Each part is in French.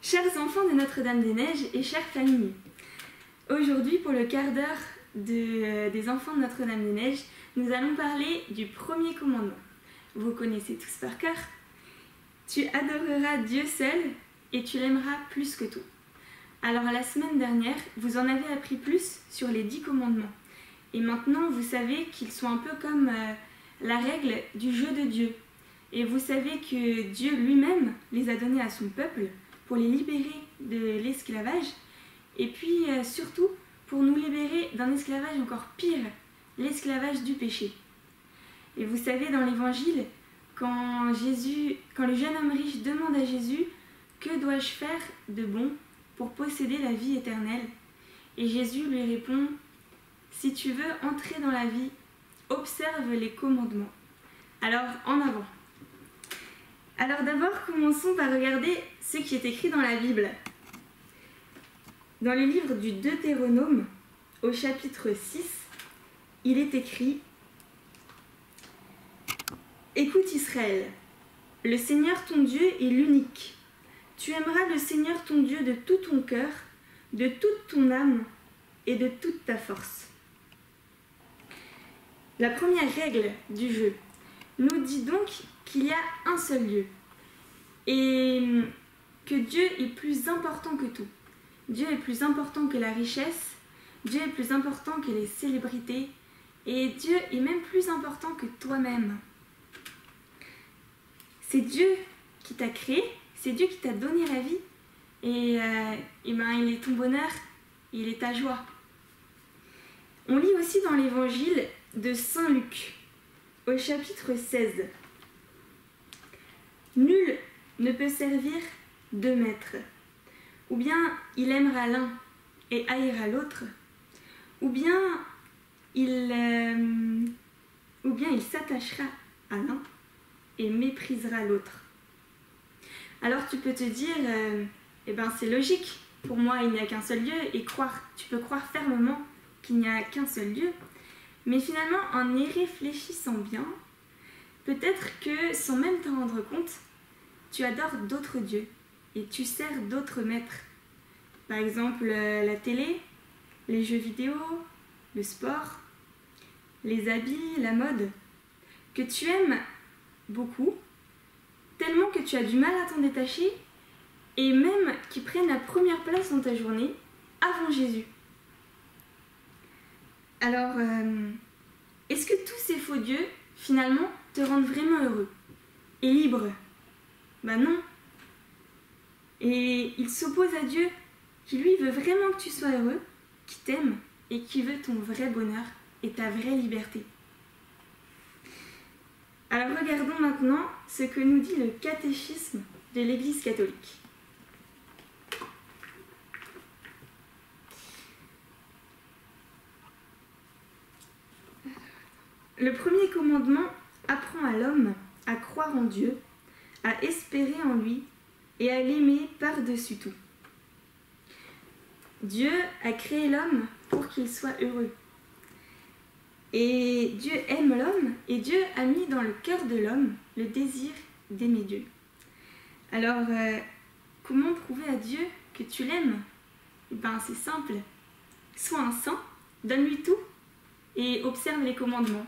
Chers enfants de Notre-Dame-des-Neiges et chères familles, aujourd'hui pour le quart d'heure des enfants de Notre-Dame-des-Neiges, nous allons parler du premier commandement. Vous connaissez tous par cœur. Tu adoreras Dieu seul et tu l'aimeras plus que tout. Alors la semaine dernière, vous en avez appris plus sur les 10 commandements. Et maintenant, vous savez qu'ils sont un peu comme la règle du jeu de Dieu. Et vous savez que Dieu lui-même les a donnés à son peuple pour les libérer de l'esclavage. Et puis surtout, pour nous libérer d'un esclavage encore pire, l'esclavage du péché. Et vous savez, dans l'Évangile, quand le jeune homme riche demande à Jésus « Que dois-je faire de bon pour posséder la vie éternelle ?» Et Jésus lui répond « Si tu veux entrer dans la vie, observe les commandements. » Alors, en avant. Alors d'abord, commençons par regarder ce qui est écrit dans la Bible. Dans le livre du Deutéronome, au chapitre 6, il est écrit « Écoute Israël, le Seigneur ton Dieu est l'unique. Tu aimeras le Seigneur ton Dieu de tout ton cœur, de toute ton âme et de toute ta force. » La première règle du jeu nous dit donc qu'il y a un seul Dieu et que Dieu est plus important que tout. Dieu est plus important que la richesse, Dieu est plus important que les célébrités et Dieu est même plus important que toi-même. C'est Dieu qui t'a créé, c'est Dieu qui t'a donné la vie et il est ton bonheur, il est ta joie. On lit aussi dans l'évangile de Saint Luc, au chapitre 16. Nul ne peut servir deux maîtres. Ou bien il aimera l'un et haïra l'autre, ou bien il s'attachera à l'un et méprisera l'autre. Alors tu peux te dire, c'est logique, pour moi il n'y a qu'un seul Dieu, et tu peux croire fermement qu'il n'y a qu'un seul Dieu, mais finalement en y réfléchissant bien, peut-être que sans même t'en rendre compte, tu adores d'autres dieux et tu sers d'autres maîtres. Par exemple la télé, les jeux vidéo, le sport, les habits, la mode, que tu aimes beaucoup, tellement que tu as du mal à t'en détacher et même qui prennent la première place dans ta journée avant Jésus. Alors, est-ce que tous ces faux dieux, finalement, te rendent vraiment heureux et libre? Ben non. Et ils s'opposent à Dieu, qui lui veut vraiment que tu sois heureux, qui t'aime et qui veut ton vrai bonheur et ta vraie liberté. Alors regardons maintenant ce que nous dit le catéchisme de l'Église catholique. Le premier commandement apprend à l'homme à croire en Dieu, à espérer en lui et à l'aimer par-dessus tout. Dieu a créé l'homme pour qu'il soit heureux. Et Dieu aime l'homme et Dieu a mis dans le cœur de l'homme le désir d'aimer Dieu. Alors, comment prouver à Dieu que tu l'aimes? C'est simple. Sois un saint, donne-lui tout et observe les commandements.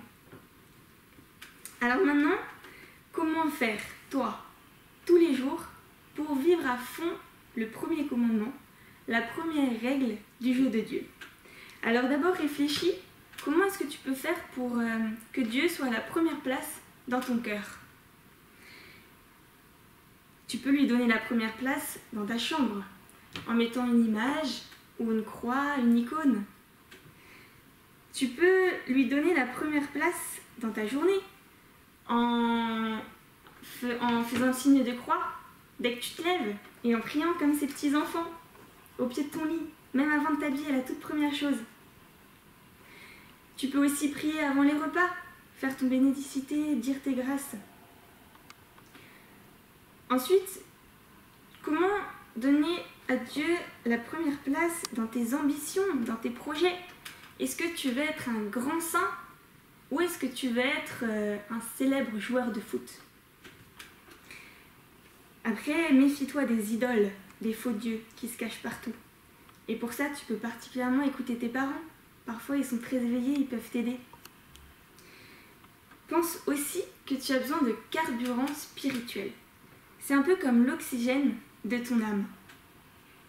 Alors maintenant, comment faire, toi, tous les jours, pour vivre à fond le premier commandement, la première règle du jeu de Dieu? Alors d'abord réfléchis, comment est-ce que tu peux faire pour que Dieu soit à la première place dans ton cœur? Tu peux lui donner la première place dans ta chambre, en mettant une image ou une croix, une icône. Tu peux lui donner la première place dans ta journée, en faisant le signe de croix dès que tu te lèves et en priant comme ces petits enfants au pied de ton lit, même avant de t'habiller, la toute première chose. Tu peux aussi prier avant les repas, faire ton bénédicité, dire tes grâces. Ensuite, comment donner à Dieu la première place dans tes ambitions, dans tes projets? Est-ce que tu veux être un grand saint ou est-ce que tu veux être un célèbre joueur de foot? Après, méfie-toi des idoles des faux dieux qui se cachent partout. Et pour ça, tu peux particulièrement écouter tes parents. Parfois, ils sont très éveillés, ils peuvent t'aider. Pense aussi que tu as besoin de carburant spirituel. C'est un peu comme l'oxygène de ton âme.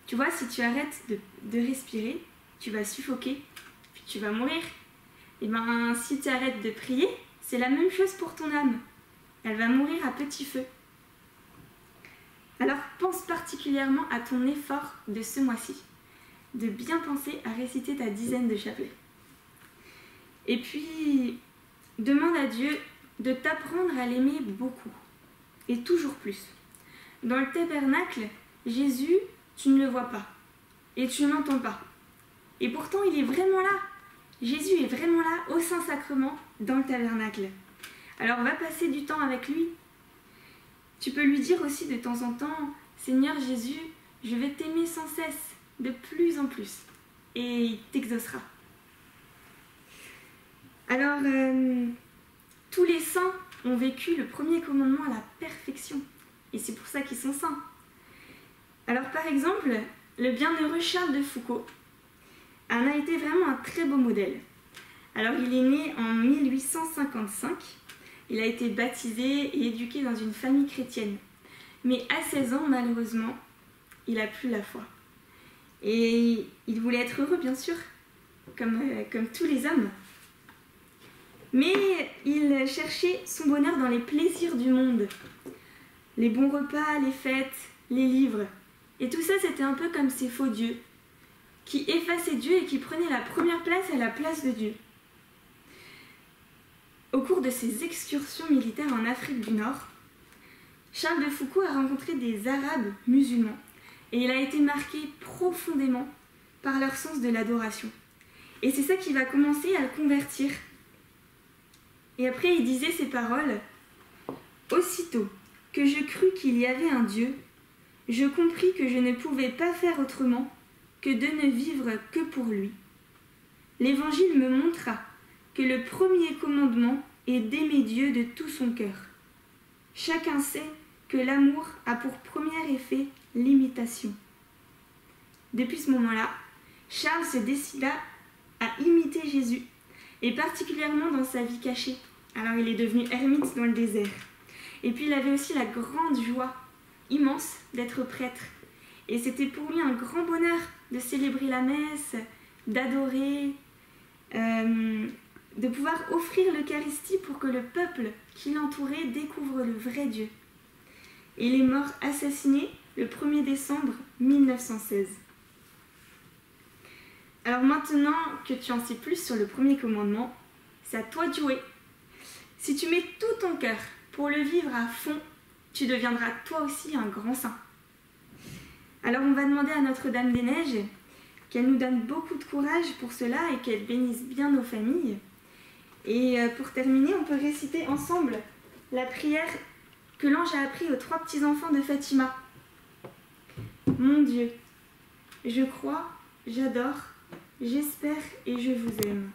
Tu vois, si tu arrêtes de respirer, tu vas suffoquer, puis tu vas mourir. Et bien, si tu arrêtes de prier, c'est la même chose pour ton âme. Elle va mourir à petit feu. Alors, pense particulièrement à ton effort de ce mois-ci, de bien penser à réciter ta dizaine de chapelets. Et puis, demande à Dieu de t'apprendre à l'aimer beaucoup, et toujours plus. Dans le tabernacle, Jésus, tu ne le vois pas, et tu ne l'entends pas. Et pourtant, il est vraiment là. Jésus est vraiment là, au Saint-Sacrement, dans le tabernacle. Alors, va passer du temps avec lui. Tu peux lui dire aussi de temps en temps, « Seigneur Jésus, je vais t'aimer sans cesse, de plus en plus. » Et il t'exaucera. Alors, tous les saints ont vécu le premier commandement à la perfection. Et c'est pour ça qu'ils sont saints. Alors, par exemple, le bienheureux Charles de Foucauld en a été vraiment un très beau modèle. Alors, il est né en 1855. Il a été baptisé et éduqué dans une famille chrétienne. Mais à 16 ans, malheureusement, il n'a plus la foi. Et il voulait être heureux, bien sûr, comme tous les hommes. Mais il cherchait son bonheur dans les plaisirs du monde. Les bons repas, les fêtes, les livres. Et tout ça, c'était un peu comme ces faux dieux, qui effaçaient Dieu et qui prenaient la première place à la place de Dieu. Au cours de ses excursions militaires en Afrique du Nord, Charles de Foucauld a rencontré des Arabes musulmans et il a été marqué profondément par leur sens de l'adoration. Et c'est ça qui va commencer à le convertir. Et après, il disait ces paroles : « Aussitôt que je crus qu'il y avait un Dieu, je compris que je ne pouvais pas faire autrement que de ne vivre que pour lui. L'Évangile me montra que le premier commandement est d'aimer Dieu de tout son cœur. Chacun sait que l'amour a pour premier effet l'imitation. » Depuis ce moment-là, Charles se décida à imiter Jésus, et particulièrement dans sa vie cachée. Alors il est devenu ermite dans le désert. Et puis il avait aussi la grande joie immense d'être prêtre. Et c'était pour lui un grand bonheur de célébrer la messe, d'adorer, de pouvoir offrir l'Eucharistie pour que le peuple qui l'entourait découvre le vrai Dieu. Et il est mort assassiné le 1er décembre 1916. Alors maintenant que tu en sais plus sur le premier commandement, c'est à toi de jouer. Si tu mets tout ton cœur pour le vivre à fond, tu deviendras toi aussi un grand saint. Alors on va demander à Notre-Dame-des-Neiges qu'elle nous donne beaucoup de courage pour cela et qu'elle bénisse bien nos familles. Et pour terminer, on peut réciter ensemble la prière que l'ange a appris aux 3 petits-enfants de Fatima. Mon Dieu, je crois, j'adore, j'espère et je vous aime.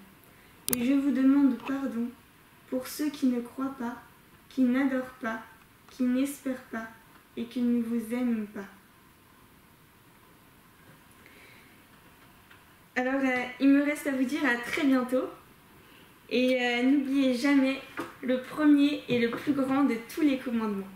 Et je vous demande pardon pour ceux qui ne croient pas, qui n'adorent pas, qui n'espèrent pas et qui ne vous aiment pas. Alors, il me reste à vous dire à très bientôt. Et n'oubliez jamais, le premier et le plus grand de tous les commandements.